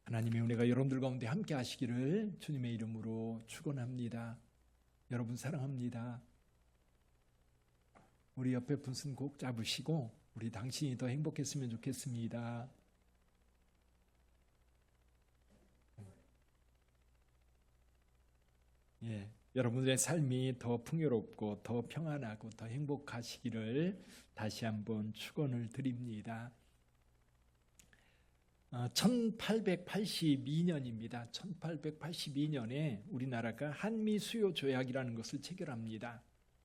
하나님의 은혜가 여러분들 가운데 함께 하시기를 주님의 이름으로 축원합니다. 여러분 사랑합니다. 우리 옆에 분슨 꼭 잡으시고 우리 당신이 더 행복했으면 좋겠습니다. 여러분들의 삶이 더 풍요롭고 더 평안하고 더 행복하시기를 다시 한번 축원을 드립니다. 1882년입니다. 1882년에 우리나라가 한미 수요 조약이라는 것을 체결합니다.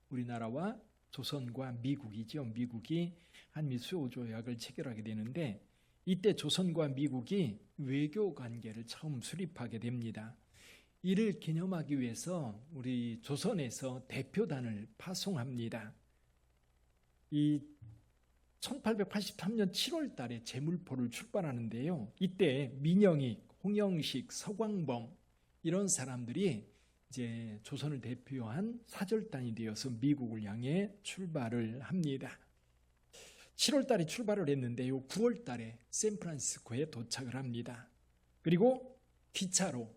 우리나라와 조선과 미국이죠. 미국이 한미 수요 조약을 체결하게 되는데 이때 조선과 미국이 외교 관계를 처음 수립하게 됩니다. 이를 기념하기 위해서 우리 조선에서 대표단을 파송합니다. 이 1883년 7월 달에 제물포를 출발하는데요. 이때 민영익, 홍영식, 서광범 이런 사람들이 이제 조선을 대표한 사절단이 되어서 미국을 향해 출발을 합니다. 7월 달에 출발을 했는데요. 9월 달에 샌프란시스코에 도착을 합니다. 그리고 기차로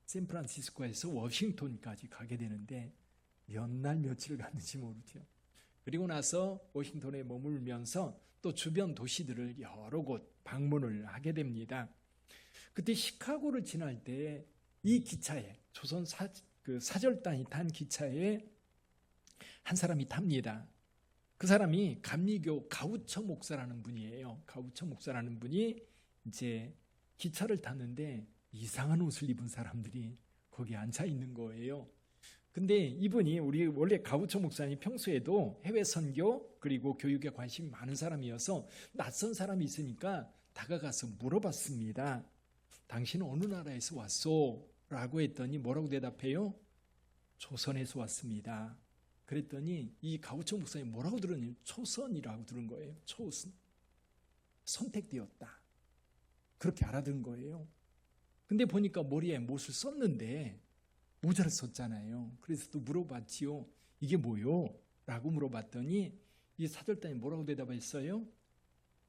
샌프란시스코에서 워싱턴까지 가게 되는데 몇 날 며칠을 갔는지 모르죠. 그리고 나서 워싱턴에 머물면서 또 주변 도시들을 여러 곳 방문을 하게 됩니다. 그때 시카고를 지날 때 이 기차에 조선 사절단이 탄 기차에 한 사람이 탑니다. 그 사람이 감리교 가우처 목사라는 분이에요. 가우처 목사라는 분이 이제 기차를 탔는데 이상한 옷을 입은 사람들이 거기 앉아 있는 거예요. 근데 이분이 우리 원래 가우처 목사님 평소에도 해외 선교 그리고 교육에 관심이 많은 사람이어서 낯선 사람이 있으니까 다가가서 물어봤습니다. 당신은 어느 나라에서 왔소? 라고 했더니 뭐라고 대답해요? 조선에서 왔습니다. 그랬더니 이 가우처 목사님 뭐라고 들었냐면 초선이라고 들은 거예요. 초선. 선택되었다. 그렇게 알아듣은 거예요. 근데 보니까 머리에 못을 썼는데 모자를 썼잖아요. 그래서 또 물어봤지요. 이게 뭐요? 라고 물어봤더니 이 사절단이 뭐라고 대답했어요?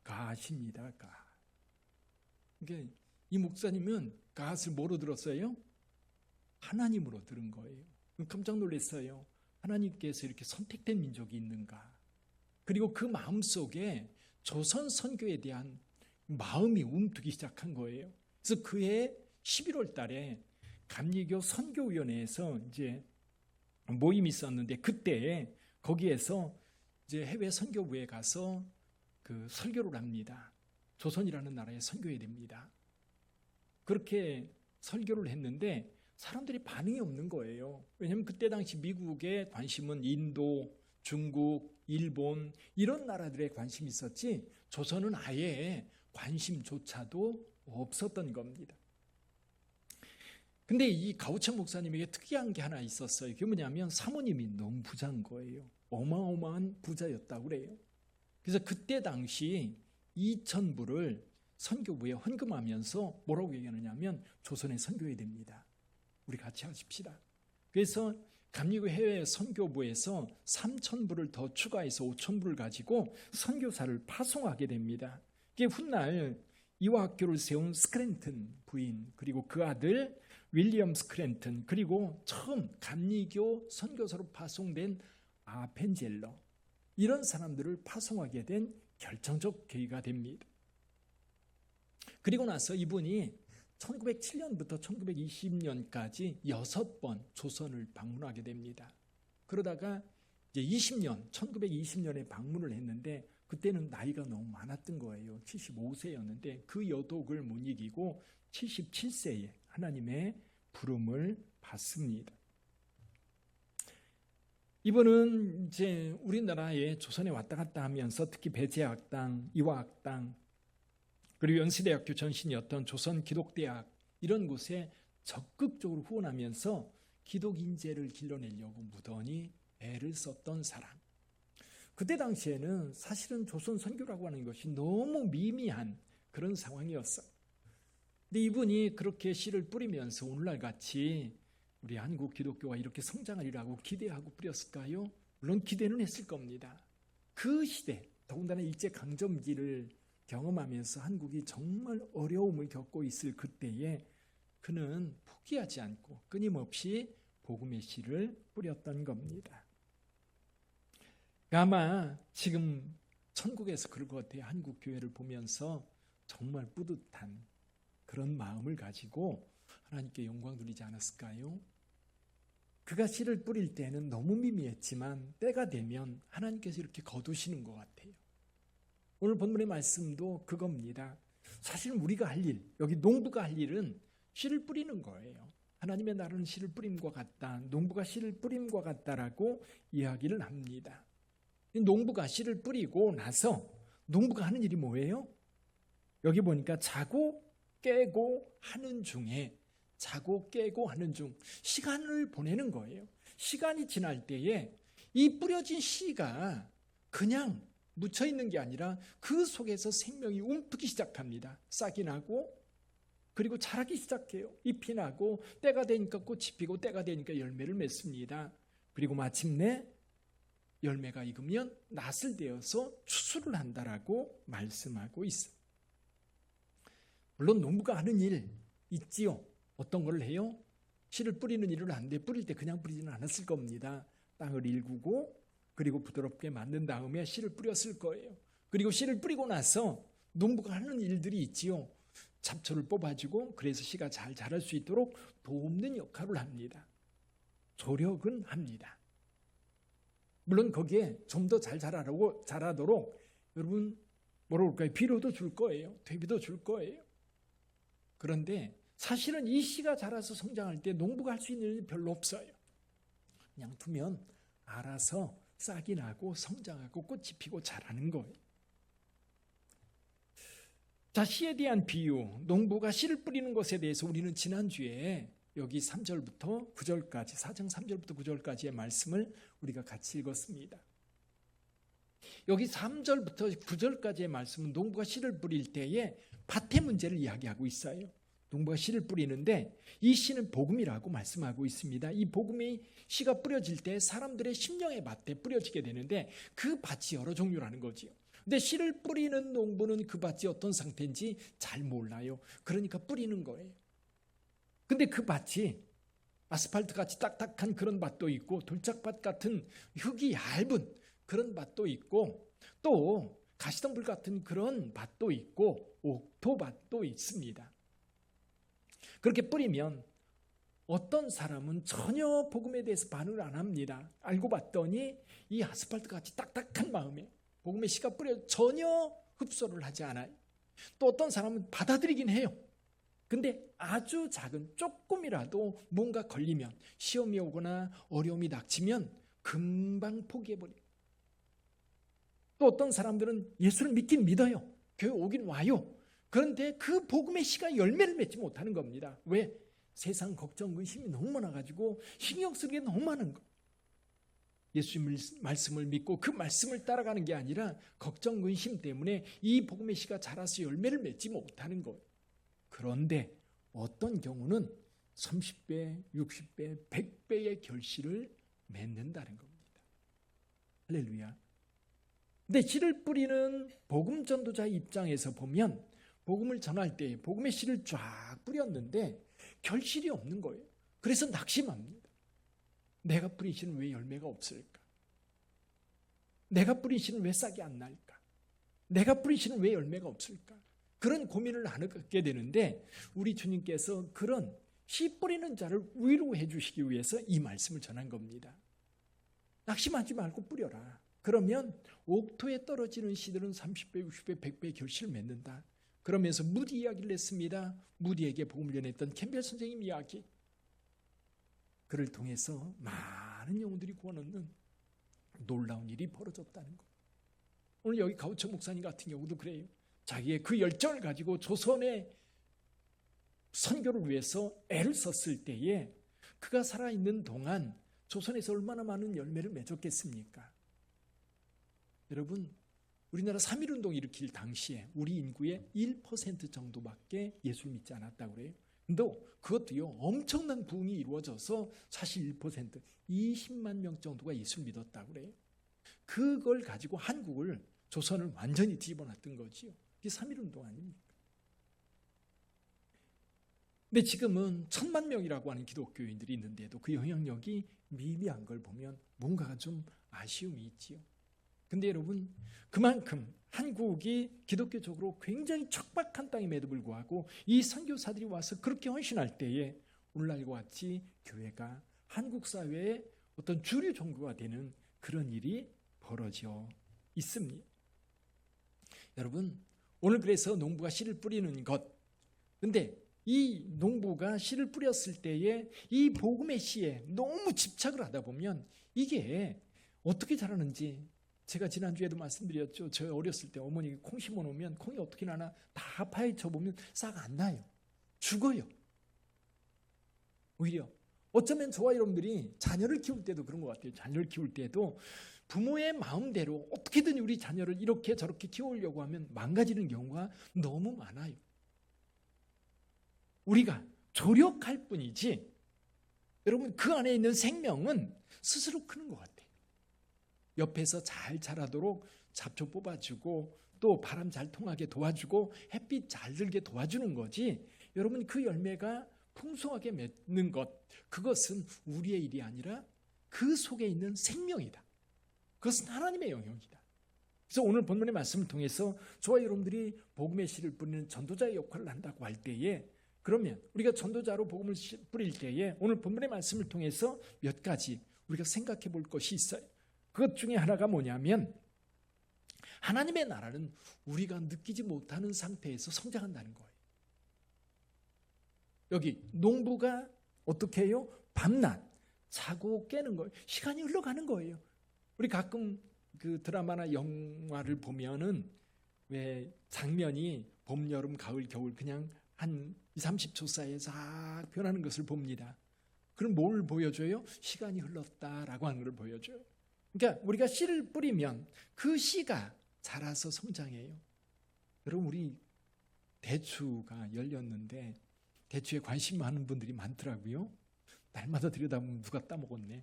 갓입니다. 갓. 그러니까 이 목사님은 갓을 뭐로 들었어요? 하나님으로 들은 거예요. 깜짝 놀랐어요. 하나님께서 이렇게 선택된 민족이 있는가? 그리고 그 마음속에 조선 선교에 대한 마음이 움트기 시작한 거예요. 그래서 그해 11월 달에 감리교 선교위원회에서 이제 모임이 있었는데 그때 거기에서 이제 해외 선교부에 가서 그 설교를 합니다. 조선이라는 나라에 선교해야 됩니다. 그렇게 설교를 했는데 사람들이 반응이 없는 거예요. 왜냐하면 그때 당시 미국의 관심은 인도, 중국, 일본 이런 나라들의 관심이 있었지 조선은 아예 관심조차도 없었던 겁니다. 근데 이 가우처 목사님에게 특이한 게 하나 있었어요. 그게 뭐냐면 사모님이 너무 부자인 거예요. 어마어마한 부자였다고 그래요. 그래서 그때 당시 2,000불을 선교부에 헌금하면서 뭐라고 얘기하느냐면 조선에 선교해야 됩니다. 우리 같이 하십시다. 그래서 감리교 해외 선교부에서 3,000불을 더 추가해서 5,000불을 가지고 선교사를 파송하게 됩니다. 이게 훗날 이화학교를 세운 스크랜튼 부인 그리고 그 아들 윌리엄 스크랜튼 그리고 처음 감리교 선교사로 파송된 아펜젤러 이런 사람들을 파송하게 된 결정적 계기가 됩니다. 그리고 나서 이분이 1907년부터 1920년까지 6번 조선을 방문하게 됩니다. 그러다가 이제 1920년에 방문을 했는데 그때는 나이가 너무 많았던 거예요. 75세였는데 그 여독을 못 이기고 77세에 하나님의 부름을 받습니다. 이분은 이제 우리나라에 조선에 왔다 갔다 하면서 특히 배재학당, 이화학당 그리고 연세대학교 전신이었던 조선기독대학 이런 곳에 적극적으로 후원하면서 기독 인재를 길러내려고 무던히 애를 썼던 사람. 그때 당시에는 사실은 조선 선교라고 하는 것이 너무 미미한 그런 상황이었어요. 근데 이분이 그렇게 씨를 뿌리면서 오늘날 같이 우리 한국 기독교가 이렇게 성장하리라고 기대하고 뿌렸을까요? 물론 기대는 했을 겁니다. 그 시대, 더군다나 일제강점기를 경험하면서 한국이 정말 어려움을 겪고 있을 그때에 그는 포기하지 않고 끊임없이 복음의 씨를 뿌렸던 겁니다. 아마 지금 천국에서 그럴 것 같아요. 한국 교회를 보면서 정말 뿌듯한 그런 마음을 가지고 하나님께 영광 돌리지 않았을까요? 그가 씨를 뿌릴 때는 너무 미미했지만 때가 되면 하나님께서 이렇게 거두시는 것 같아요. 오늘 본문의 말씀도 그겁니다. 사실 우리가 할 일, 여기 농부가 할 일은 씨를 뿌리는 거예요. 하나님의 나라는 씨를 뿌림과 같다. 농부가 씨를 뿌림과 같다라고 이야기를 합니다. 농부가 씨를 뿌리고 나서 농부가 하는 일이 뭐예요? 여기 보니까 자고 깨고 하는 중에 자고 깨고 하는 중 시간을 보내는 거예요. 시간이 지날 때에 이 뿌려진 씨가 그냥 묻혀 있는 게 아니라 그 속에서 생명이 움트기 시작합니다. 싹이 나고 그리고 자라기 시작해요. 잎이 나고 때가 되니까 꽃이 피고 때가 되니까 열매를 맺습니다. 그리고 마침내 열매가 익으면 낫을 되어서 추수를 한다라고 말씀하고 있어요. 물론 농부가 하는 일 있지요. 어떤 걸 해요? 씨를 뿌리는 일을 하는데 뿌릴 때 그냥 뿌리지는 않았을 겁니다. 땅을 일구고 그리고 부드럽게 만든 다음에 씨를 뿌렸을 거예요. 그리고 씨를 뿌리고 나서 농부가 하는 일들이 있지요. 잡초를 뽑아주고 그래서 씨가 잘 자랄 수 있도록 돕는 역할을 합니다. 조력은 합니다. 물론 거기에 좀 더 잘 자라도록 여러분 뭐라 그럴까요? 비료도 줄 거예요. 퇴비도 줄 거예요. 그런데 사실은 이 씨가 자라서 성장할 때 농부가 할 수 있는 일이 별로 없어요. 그냥 두면 알아서 싹이 나고 성장하고 꽃이 피고 자라는 거예요. 자, 씨에 대한 비유, 농부가 씨를 뿌리는 것에 대해서 우리는 지난주에 여기 3절부터 9절까지 4장 3절부터 9절까지의 말씀을 우리가 같이 읽었습니다. 여기 3절부터 9절까지의 말씀은 농부가 씨를 뿌릴 때에 밭의 문제를 이야기하고 있어요. 농부가 씨를 뿌리는데 이 씨는 복음이라고 말씀하고 있습니다. 이 복음이 씨가 뿌려질 때 사람들의 심령의 밭에 뿌려지게 되는데 그 밭이 여러 종류라는 거지요. 근데 씨를 뿌리는 농부는 그 밭이 어떤 상태인지 잘 몰라요. 그러니까 뿌리는 거예요. 근데 그 밭이 아스팔트 같이 딱딱한 그런 밭도 있고 돌짝밭 같은 흙이 얇은 그런 밭도 있고 또 가시덤불 같은 그런 밭도 있고 옥토밭도 있습니다. 그렇게 뿌리면 어떤 사람은 전혀 복음에 대해서 반응을 안 합니다. 알고 봤더니 이 아스팔트 같이 딱딱한 마음에 복음의 씨가 뿌려 전혀 흡수를 하지 않아요. 또 어떤 사람은 받아들이긴 해요. 근데 아주 작은 조금이라도 뭔가 걸리면 시험이 오거나 어려움이 닥치면 금방 포기해버려요. 또 어떤 사람들은 예수를 믿긴 믿어요. 교회 오긴 와요. 그런데 그 복음의 씨가 열매를 맺지 못하는 겁니다. 왜? 세상 걱정, 근심이 너무 많아가지고 신경 쓰는 게 너무 많은 거예요. 예수님 말씀을 믿고 그 말씀을 따라가는 게 아니라 걱정, 근심 때문에 이 복음의 씨가 자라서 열매를 맺지 못하는 거예요. 그런데 어떤 경우는 30배, 60배, 100배의 결실을 맺는다는 겁니다. 할렐루야. 근데 씨를 뿌리는 복음 전도자 입장에서 보면 복음을 전할 때 복음의 씨를 쫙 뿌렸는데 결실이 없는 거예요. 그래서 낙심합니다. 내가 뿌린 씨는 왜 열매가 없을까? 내가 뿌린 씨는 왜 싹이 안 날까? 내가 뿌린 씨는 왜 열매가 없을까? 그런 고민을 하게 되는데 우리 주님께서 그런 씨 뿌리는 자를 위로해 주시기 위해서 이 말씀을 전한 겁니다. 낙심하지 말고 뿌려라. 그러면 옥토에 떨어지는 씨들은 30배, 60배, 100배 결실을 맺는다. 그러면서 무디 이야기를 했습니다. 무디에게 복음을 전했던 캠벨 선생님 이야기. 그를 통해서 많은 영혼들이 구원 얻는 놀라운 일이 벌어졌다는 것. 오늘 여기 가우처 목사님 같은 경우도 그래요. 자기의 그 열정을 가지고 조선의 선교를 위해서 애를 썼을 때에 그가 살아있는 동안 조선에서 얼마나 많은 열매를 맺었겠습니까? 여러분, 우리나라 3.1운동 일으킬 당시에 우리 인구의 1% 정도밖에 예수를 믿지 않았다고 그래요. 근데 그것도요, 엄청난 부흥이 이루어져서 사실 1%, 20만 명 정도가 예수를 믿었다고 그래요. 그걸 가지고 한국을, 조선을 완전히 뒤집어놨던 거지요. 이게 3.1운동 아닙니까? 근데 지금은 1,000만 명이라고 하는 기독교인들이 있는데도 그 영향력이 미미한 걸 보면 뭔가가 좀 아쉬움이 있지요. 근데 여러분, 그만큼 한국이 기독교적으로 굉장히 척박한 땅임에도 불구하고 이 선교사들이 와서 그렇게 헌신할 때에 오늘날과 같이 교회가 한국 사회의 어떤 주류 종교가 되는 그런 일이 벌어져 있습니다. 여러분, 오늘 그래서 농부가 씨를 뿌리는 것, 근데 이 농부가 씨를 뿌렸을 때에 이 복음의 씨에 너무 집착을 하다 보면 이게 어떻게 자라는지, 제가 지난주에도 말씀드렸죠. 저 어렸을 때 어머니 콩 심어 놓으면 콩이 어떻게 나나 다 파헤쳐 보면 싹 안 나요. 죽어요. 오히려 어쩌면 저와 여러분들이 자녀를 키울 때도 그런 것 같아요. 자녀를 키울 때도 부모의 마음대로 어떻게든 우리 자녀를 이렇게 저렇게 키우려고 하면 망가지는 경우가 너무 많아요. 우리가 조력할 뿐이지 여러분, 그 안에 있는 생명은 스스로 크는 것 같아요. 옆에서 잘 자라도록 잡초 뽑아주고 또 바람 잘 통하게 도와주고 햇빛 잘 들게 도와주는 거지, 여러분 그 열매가 풍성하게 맺는 것, 그것은 우리의 일이 아니라 그 속에 있는 생명이다. 그것은 하나님의 영역이다. 그래서 오늘 본문의 말씀을 통해서 저와 여러분들이 복음의 씨를 뿌리는 전도자의 역할을 한다고 할 때에, 그러면 우리가 전도자로 복음을 뿌릴 때에 오늘 본문의 말씀을 통해서 몇 가지 우리가 생각해 볼 것이 있어요. 그것 중에 하나가 뭐냐면, 하나님의 나라는 우리가 느끼지 못하는 상태에서 성장한다는 거예요. 여기 농부가 어떻게 해요? 밤낮 자고 깨는 거예요. 시간이 흘러가는 거예요. 우리 가끔 그 드라마나 영화를 보면은 왜 장면이 봄, 여름, 가을, 겨울 그냥 한 20-30초 사이에 싹 변하는 것을 봅니다. 그럼 뭘 보여줘요? 시간이 흘렀다라고 하는 걸 보여줘요. 그러니까 우리가 씨를 뿌리면 그 씨가 자라서 성장해요. 여러분, 우리 대추가 열렸는데 대추에 관심 많은 분들이 많더라고요. 날마다 들여다보면 누가 따먹었네.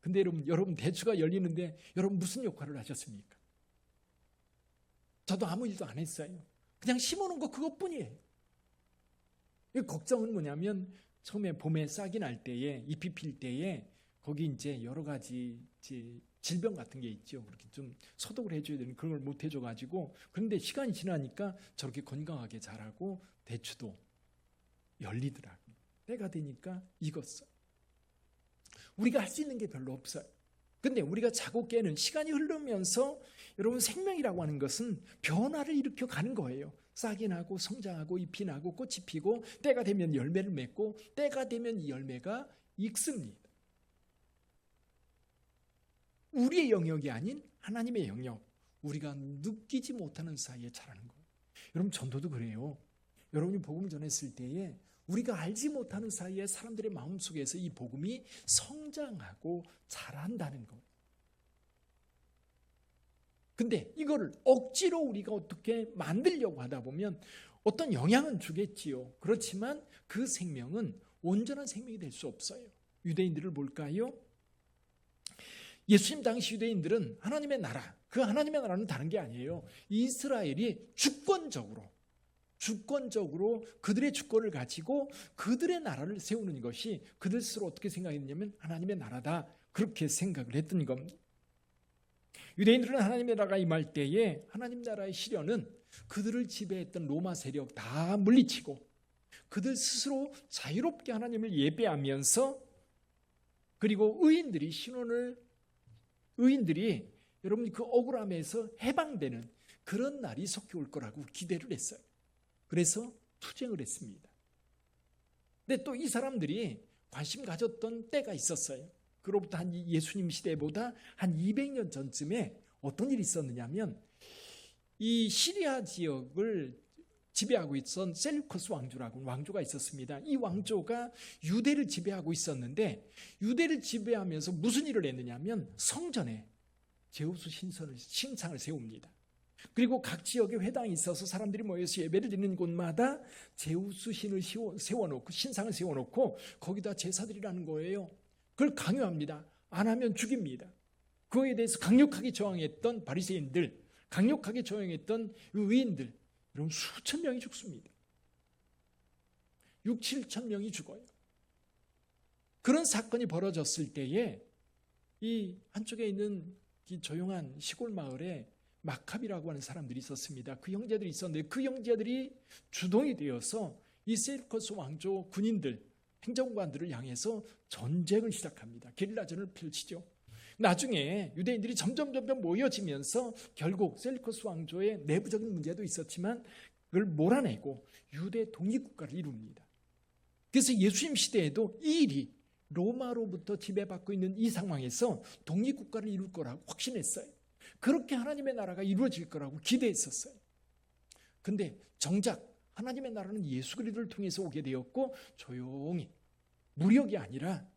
근데 여러분 대추가 열리는데 여러분 무슨 역할을 하셨습니까? 저도 아무 일도 안 했어요. 그냥 심어놓은 거 그것뿐이에요. 걱정은 뭐냐면, 처음에 봄에 싹이 날 때에, 잎이 필 때에 거기 이제 여러 가지 질병 같은 게 있죠. 그렇게 좀 소독을 해줘야 되는 그런 걸 못 해줘가지고, 그런데 시간이 지나니까 저렇게 건강하게 자라고 대추도 열리더라고요. 때가 되니까 익었어요. 우리가 할 수 있는 게 별로 없어요. 근데 우리가 자고 깨는 시간이 흐르면서 여러분, 생명이라고 하는 것은 변화를 일으켜 가는 거예요. 싹이 나고 성장하고 잎이 나고 꽃이 피고 때가 되면 열매를 맺고 때가 되면 이 열매가 익습니다. 우리의 영역이 아닌 하나님의 영역, 우리가 느끼지 못하는 사이에 자라는 거예요. 여러분, 전도도 그래요. 여러분이 복음을 전했을 때에 우리가 알지 못하는 사이에 사람들의 마음속에서 이 복음이 성장하고 자란다는 거예요. 근데 이거를 억지로 우리가 어떻게 만들려고 하다 보면 어떤 영향은 주겠지요. 그렇지만 그 생명은 온전한 생명이 될 수 없어요. 유대인들을 볼까요? 예수님 당시 유대인들은 하나님의 나라, 그 하나님의 나라는 다른 게 아니에요. 이스라엘이 주권적으로 그들의 주권을 가지고 그들의 나라를 세우는 것이 그들 스스로 어떻게 생각했냐면 하나님의 나라다, 그렇게 생각을 했던 겁니다. 유대인들은 하나님의 나라가 임할 때에 하나님 나라의 시련은 그들을 지배했던 로마 세력 다 물리치고 그들 스스로 자유롭게 하나님을 예배하면서, 그리고 의인들이 여러분 그 억울함에서 해방되는 그런 날이 속히 올 거라고 기대를 했어요. 그래서 투쟁을 했습니다. 근데 또 이 사람들이 관심 가졌던 때가 있었어요. 그로부터 한 예수님 시대보다 한 200년 전쯤에 어떤 일이 있었느냐면, 이 시리아 지역을 지배하고 있었던 셀루커스 왕조가 있었습니다. 이 왕조가 유대를 지배하고 있었는데, 유대를 지배하면서 무슨 일을 했느냐면 성전에 제우스 신상을 세웁니다. 그리고 각 지역에 회당이 있어서 사람들이 모여서 예배를 드리는 곳마다 제우스 신을 세워놓고, 신상을 세워놓고 거기다 제사드리라는 거예요. 그걸 강요합니다. 안 하면 죽입니다. 그거에 대해서 강력하게 저항했던 바리새인들, 강력하게 저항했던 의인들, 여러분 수천 명이 죽습니다. 6, 7천 명이 죽어요. 그런 사건이 벌어졌을 때에 이 한쪽에 있는 이 조용한 시골 마을에 마캅이라고 하는 사람들이 있었습니다. 그 형제들이 있었는데 그 형제들이 주동이 되어서 이 셀eu커스 왕조 군인들, 행정관들을 향해서 전쟁을 시작합니다. 게릴라전을 펼치죠. 나중에 유대인들이 점점 모여지면서 결국 셀eu커스 왕조의 내부적인 문제도 있었지만 그걸 몰아내고 유대 독립국가를 이룹니다. 그래서 예수님 시대에도 이 일이 로마로부터 지배받고 있는 이 상황에서 독립국가를 이룰 거라고 확신했어요. 그렇게 하나님의 나라가 이루어질 거라고 기대했었어요. 근데 정작 하나님의 나라는 예수 그리스도를 통해서 오게 되었고 조용히 무력이 아니라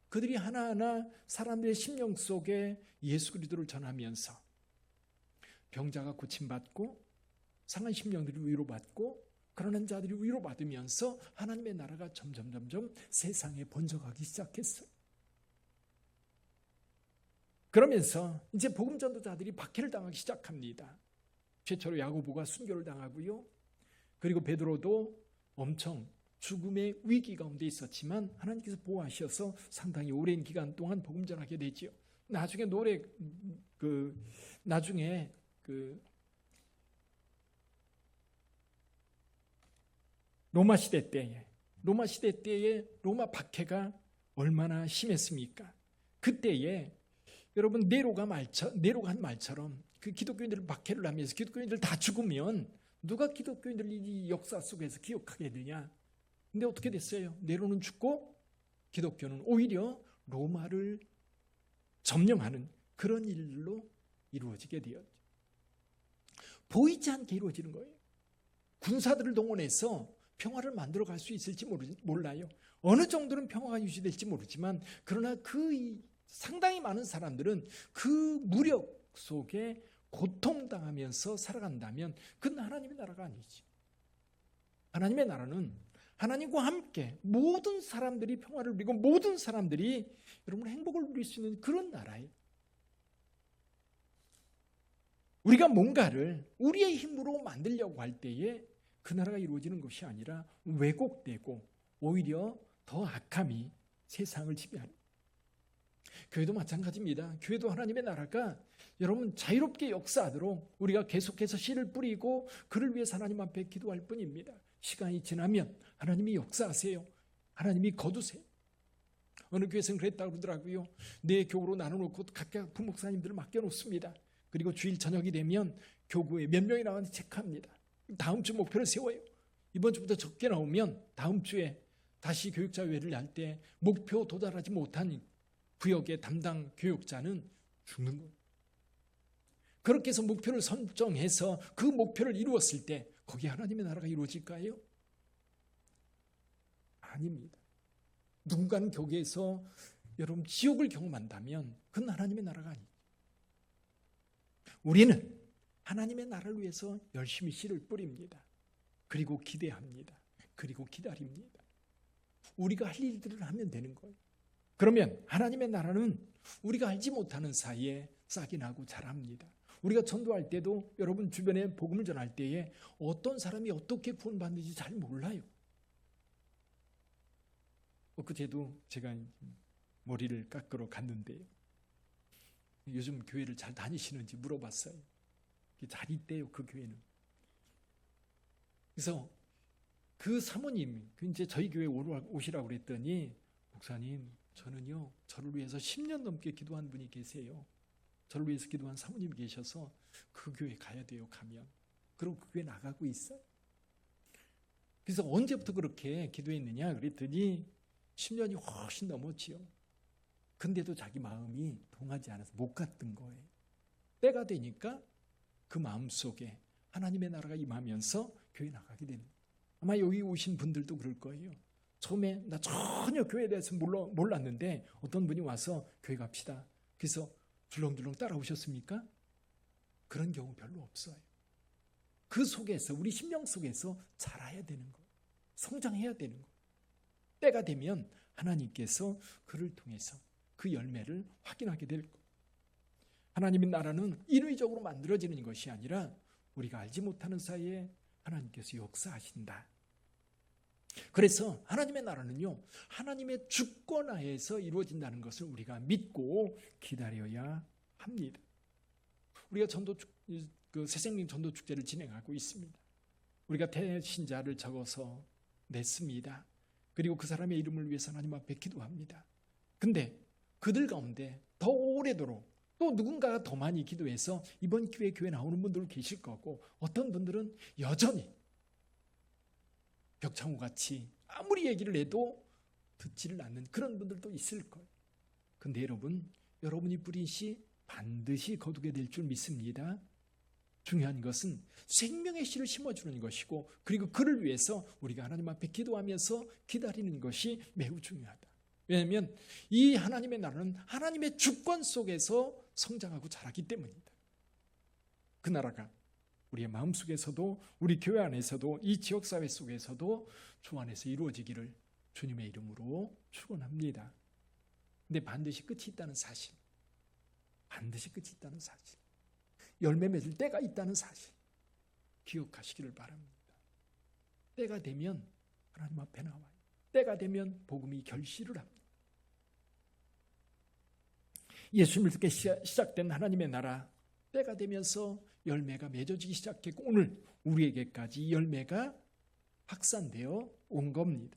그들이 하나하나 사람들의 심령 속에 예수 그리스도를 전하면서 병자가 고침받고 상한 심령들이 위로받고 그러는 자들이 위로받으면서 하나님의 나라가 점점 세상에 번져가기 시작했어요. 그러면서 이제 복음 전도자들이 박해를 당하기 시작합니다. 최초로 야고보가 순교를 당하고요. 그리고 베드로도 엄청 죽음의 위기 가운데 있었지만 하나님께서 보호하셔서 상당히 오랜 기간 동안 복음 전하게 되지요. 나중에 로마 시대 때에 로마 박해가 얼마나 심했습니까? 그때에 여러분 네로가 한 말처럼 그 기독교인들을 박해를 하면서 기독교인들 다 죽으면 누가 기독교인들을 이 역사 속에서 기억하게 되냐? 근데 어떻게 됐어요? 네로는 죽고 기독교는 오히려 로마를 점령하는 그런 일로 이루어지게 되었죠. 보이지 않게 이루어지는 거예요. 군사들을 동원해서 평화를 만들어 갈 수 있을지 몰라요. 어느 정도는 평화가 유지될지 모르지만 그러나 그 상당히 많은 사람들은 그 무력 속에 고통당하면서 살아간다면 그건 하나님의 나라가 아니지. 하나님의 나라는 하나님과 함께 모든 사람들이 평화를 누리고 모든 사람들이 여러분 행복을 누릴 수 있는 그런 나라예요. 우리가 뭔가를 우리의 힘으로 만들려고 할 때에 그 나라가 이루어지는 것이 아니라 왜곡되고 오히려 더 악함이 세상을 지배하는. 교회도 마찬가지입니다. 교회도 하나님의 나라가 여러분 자유롭게 역사하도록 우리가 계속해서 씨를 뿌리고 그를 위해서 하나님 앞에 기도할 뿐입니다. 시간이 지나면 하나님이 역사하세요. 하나님이 거두세요. 어느 교회에서는 그랬다고 그러더라고요. 내 교구로 나눠놓고 각각 부목사님들을 맡겨놓습니다. 그리고 주일 저녁이 되면 교구에 몇 명이 나왔는지 체크합니다. 다음 주 목표를 세워요. 이번 주부터 적게 나오면 다음 주에 다시 교육자회를 할 때 목표 도달하지 못한 구역의 담당 교육자는 죽는 거예요. 그렇게 해서 목표를 설정해서 그 목표를 이루었을 때 거기에 하나님의 나라가 이루어질까요? 아닙니다. 누군가는 교회에서 여러분 지옥을 경험한다면 그건 하나님의 나라가 아니에요. 우리는 하나님의 나라를 위해서 열심히 씨를 뿌립니다. 그리고 기대합니다. 그리고 기다립니다. 우리가 할 일들을 하면 되는 거예요. 그러면 하나님의 나라는 우리가 알지 못하는 사이에 싹이 나고 자랍니다. 우리가 전도할 때도 여러분 주변에 복음을 전할 때에 어떤 사람이 어떻게 구원받는지 잘 몰라요. 엊그제도 제가 머리를 깎으러 갔는데요. 요즘 교회를 잘 다니시는지 물어봤어요. 잘 있대요, 그 교회는. 그래서 그 사모님, 이제 저희 교회에 오시라고 그랬더니 목사님, 저는요, 저를 위해서 10년 넘게 기도한 분이 계세요. 저를 위해서 기도한 사모님이 계셔서 그 교회 가야 돼요, 가면. 그리고 그 교회 나가고 있어요. 그래서 언제부터 그렇게 기도했느냐 그랬더니 10년이 훨씬 넘었지요. 근데도 자기 마음이 동하지 않아서 못 갔던 거예요. 때가 되니까 그 마음속에 하나님의 나라가 임하면서 교회 나가게 되는 거예요. 아마 여기 오신 분들도 그럴 거예요. 처음에 나 전혀 교회에 대해서 몰랐는데 어떤 분이 와서 교회 갑시다. 그래서 줄렁줄렁 따라오셨습니까? 그런 경우 별로 없어요. 그 속에서 우리 심령 속에서 자라야 되는 거예요. 성장해야 되는 거예요. 때가 되면 하나님께서 그를 통해서 그 열매를 확인하게 될 거예요. 하나님의 나라는 인위적으로 만들어지는 것이 아니라 우리가 알지 못하는 사이에 하나님께서 역사하신다. 그래서 하나님의 나라는요, 하나님의 주권하에서 이루어진다는 것을 우리가 믿고 기다려야 합니다. 우리가 새생명 전도 축제를 진행하고 있습니다. 우리가 대신자를 적어서 냈습니다. 그리고 그 사람의 이름을 위해서 하나님 앞에 기도합니다. 근데 그들 가운데 더 오래도록 또 누군가가 더 많이 기도해서 이번 기회에 교회 나오는 분들 계실 거고, 어떤 분들은 여전히 벽창호 같이 아무리 얘기를 해도 듣지를 않는 그런 분들도 있을 거예요. 근데 여러분이 뿌린 씨 반드시 거두게 될 줄 믿습니다. 중요한 것은 생명의 씨를 심어주는 것이고, 그리고 그를 위해서 우리가 하나님 앞에 기도하면서 기다리는 것이 매우 중요하다. 왜냐하면 이 하나님의 나라는 하나님의 주권 속에서 성장하고 자라기 때문입니다. 그 나라가 우리의 마음속에서도, 우리 교회 안에서도, 이 지역사회 속에서도 주 안에서 이루어지기를 주님의 이름으로 축원합니다. 근데 반드시 끝이 있다는 사실, 열매 맺을 때가 있다는 사실 기억하시기를 바랍니다. 때가 되면 하나님 앞에 나와요. 때가 되면 복음이 결실을 합니다. 예수님을 듣게 시작된 하나님의 나라, 때가 되면서 열매가 맺어지기 시작했고, 오늘 우리에게까지 열매가 확산되어 온 겁니다.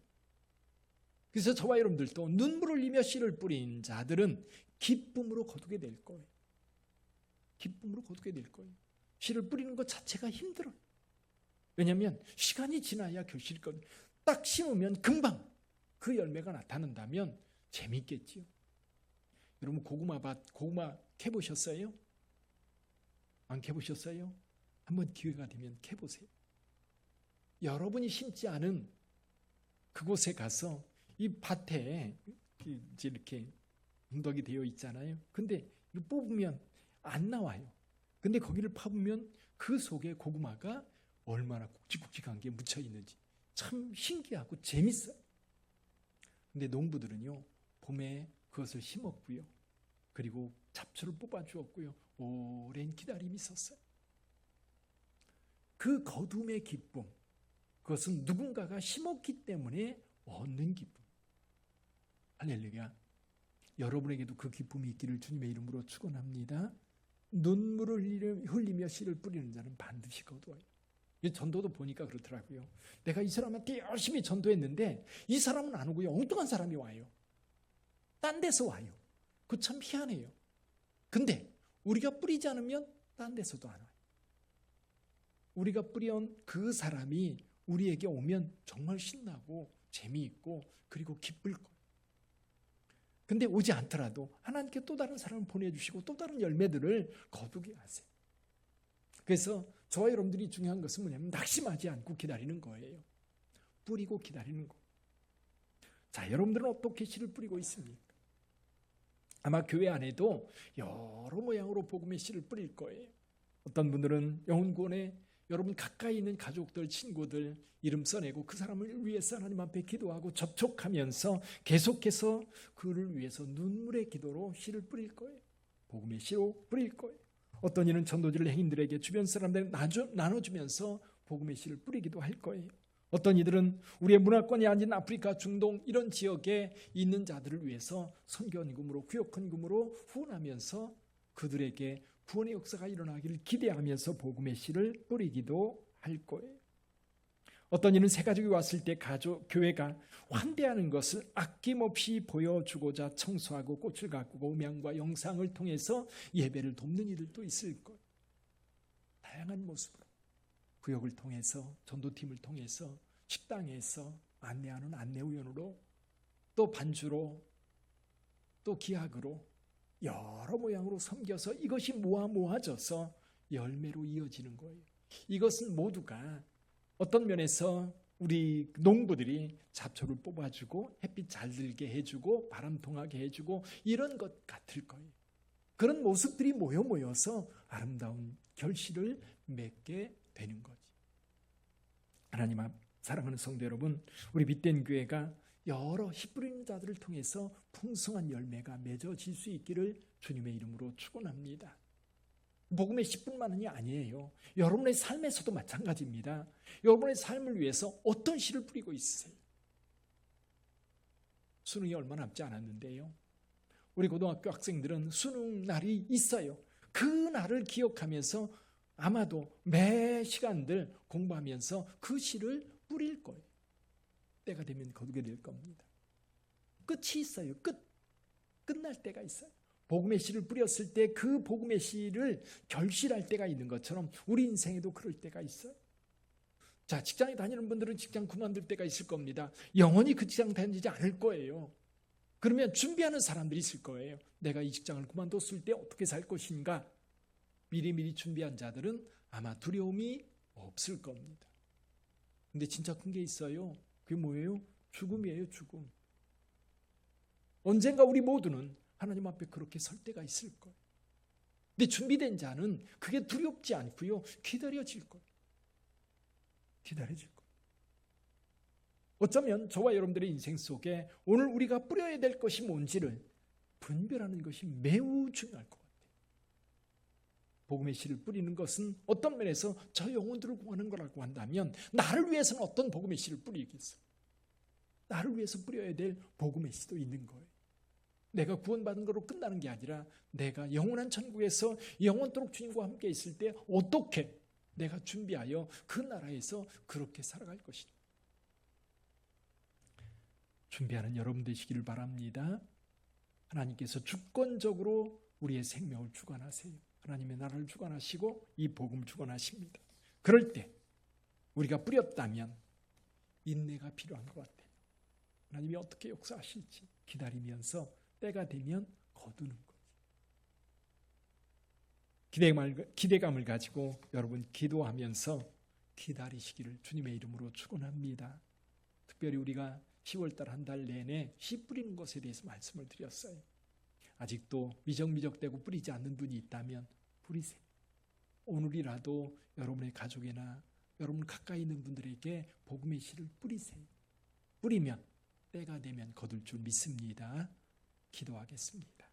그래서 저와 여러분들도 눈물을 흘리며 씨를 뿌린 자들은 기쁨으로 거두게 될 거예요. 씨를 뿌리는 것 자체가 힘들어요. 왜냐하면 시간이 지나야 결실이 거든요. 딱 심으면 금방 그 열매가 나타난다면 재미있겠지요. 여러분 고구마 캐보셨어요? 안 캐보셨어요? 한번 기회가 되면 캐보세요. 여러분이 심지 않은 그곳에 가서 이 밭에 이렇게 운덕이 되어 있잖아요. 근데 뽑으면 안 나와요. 근데 거기를 파보면 그 속에 고구마가 얼마나 굵직굵직한 게 묻혀 있는지 참 신기하고 재밌어요. 근데 농부들은요, 봄에 그것을 심었고요, 그리고 잡초를 뽑아주었고요, 오랜 기다림이 있었어요. 그 거둠의 기쁨, 그것은 누군가가 심었기 때문에 얻는 기쁨. 할렐루야. 여러분에게도 그 기쁨이 있기를 주님의 이름으로 축원합니다. 눈물을 흘리며 씨를 뿌리는 자는 반드시 거두어요. 전도도 보니까 그렇더라고요. 내가 이 사람한테 열심히 전도했는데 이 사람은 안 오고요, 엉뚱한 사람이 와요. 딴 데서 와요. 그거 참 희한해요. 근데 우리가 뿌리지 않으면 딴 데서도 안 와요. 우리가 뿌려온 그 사람이 우리에게 오면 정말 신나고 재미있고 그리고 기쁠 거예요. 근데 오지 않더라도 하나님께 또 다른 사람을 보내주시고 또 다른 열매들을 거두게 하세요. 그래서 저와 여러분들이 중요한 것은 뭐냐면 낙심하지 않고 기다리는 거예요. 뿌리고 기다리는 거. 자, 여러분들은 어떻게 씨를 뿌리고 있습니까? 아마 교회 안에도 여러 모양으로 복음의 씨를 뿌릴 거예요. 어떤 분들은 영혼구원에 여러분 가까이 있는 가족들, 친구들 이름 써내고 그 사람을 위해서 하나님 앞에 기도하고 접촉하면서 계속해서 그를 위해서 눈물의 기도로 씨를 뿌릴 거예요. 복음의 씨로 뿌릴 거예요. 어떤 이는 전도지를 행인들에게 주변 사람들 나눠주면서 복음의 씨를 뿌리기도 할 거예요. 어떤 이들은 우리의 문화권이 아닌 아프리카, 중동 이런 지역에 있는 자들을 위해서 선교헌금으로, 구역헌금으로 후원하면서 그들에게 구원의 역사가 일어나기를 기대하면서 복음의 씨를 뿌리기도 할 거예요. 어떤 이는 새 가족이 왔을 때 교회가 환대하는 것을 아낌없이 보여주고자 청소하고 꽃을 가꾸고 음향과 영상을 통해서 예배를 돕는 이들도 있을 거예요. 다양한 모습으로 구역을 통해서, 전도팀을 통해서, 식당에서 안내하는 안내위원으로, 또 반주로, 또 기학으로 여러 모양으로 섬겨서 이것이 모아져서 열매로 이어지는 거예요. 이것은 모두가 어떤 면에서 우리 농부들이 잡초를 뽑아주고 햇빛 잘 들게 해주고 바람 통하게 해주고 이런 것 같을 거예요. 그런 모습들이 모여서 아름다운 결실을 맺게 되는 거지. 하나님 앞 사랑하는 성도 여러분, 우리 빛된 교회가 여러 씨 뿌리는 자들을 통해서 풍성한 열매가 맺어질 수 있기를 주님의 이름으로 축원합니다. 복음의 씨뿐만이 아니에요. 여러분의 삶에서도 마찬가지입니다. 여러분의 삶을 위해서 어떤 씨를 뿌리고 있으세요? 수능이 얼마 남지 않았는데요. 우리 고등학교 학생들은 수능 날이 있어요. 그 날을 기억하면서 아마도 매 시간들 공부하면서 그 씨를 뿌릴 거예요. 때가 되면 거두게 될 겁니다. 끝이 있어요. 끝날 때가 있어요. 복음의 씨를 뿌렸을 때 그 복음의 씨를 결실할 때가 있는 것처럼 우리 인생에도 그럴 때가 있어요. 자, 직장에 다니는 분들은 직장 그만둘 때가 있을 겁니다. 영원히 그 직장 다니지 않을 거예요. 그러면 준비하는 사람들이 있을 거예요. 내가 이 직장을 그만뒀을 때 어떻게 살 것인가? 미리미리 준비한 자들은 아마 두려움이 없을 겁니다. 근데 진짜 큰 게 있어요. 그게 뭐예요? 죽음이에요, 죽음. 언젠가 우리 모두는 하나님 앞에 그렇게 설 때가 있을 거예요. 근데 준비된 자는 그게 두렵지 않고요. 기다려질 거예요. 기다려질 거예요. 어쩌면 저와 여러분들의 인생 속에 오늘 우리가 뿌려야 될 것이 뭔지를 분별하는 것이 매우 중요할 것 같아요. 복음의 씨를 뿌리는 것은 어떤 면에서 저 영혼들을 구하는 거라고 한다면 나를 위해서는 어떤 복음의 씨를 뿌리겠어요? 나를 위해서 뿌려야 될 복음의 씨도 있는 거예요. 내가 구원받은 거로 끝나는 게 아니라 내가 영원한 천국에서 영원토록 주님과 함께 있을 때 어떻게 내가 준비하여 그 나라에서 그렇게 살아갈 것인가. 준비하는 여러분 되시기를 바랍니다. 하나님께서 주권적으로 우리의 생명을 주관하세요. 하나님의 나라를 주관하시고 이 복음을 주관하십니다. 그럴 때 우리가 뿌렸다면 인내가 필요한 것 같아요. 하나님이 어떻게 역사하실지 기다리면서 때가 되면 거두는 거죠. 기대감을 가지고 여러분 기도하면서 기다리시기를 주님의 이름으로 축원합니다. 특별히 우리가 10월달 한 달 내내 씨 뿌리는 것에 대해서 말씀을 드렸어요. 아직도 미적미적되고 뿌리지 않는 분이 있다면 뿌리세요. 오늘이라도 여러분의 가족이나 여러분 가까이 있는 분들에게 복음의 씨를 뿌리세요. 뿌리면 때가 되면 거둘 줄 믿습니다. 기도하겠습니다.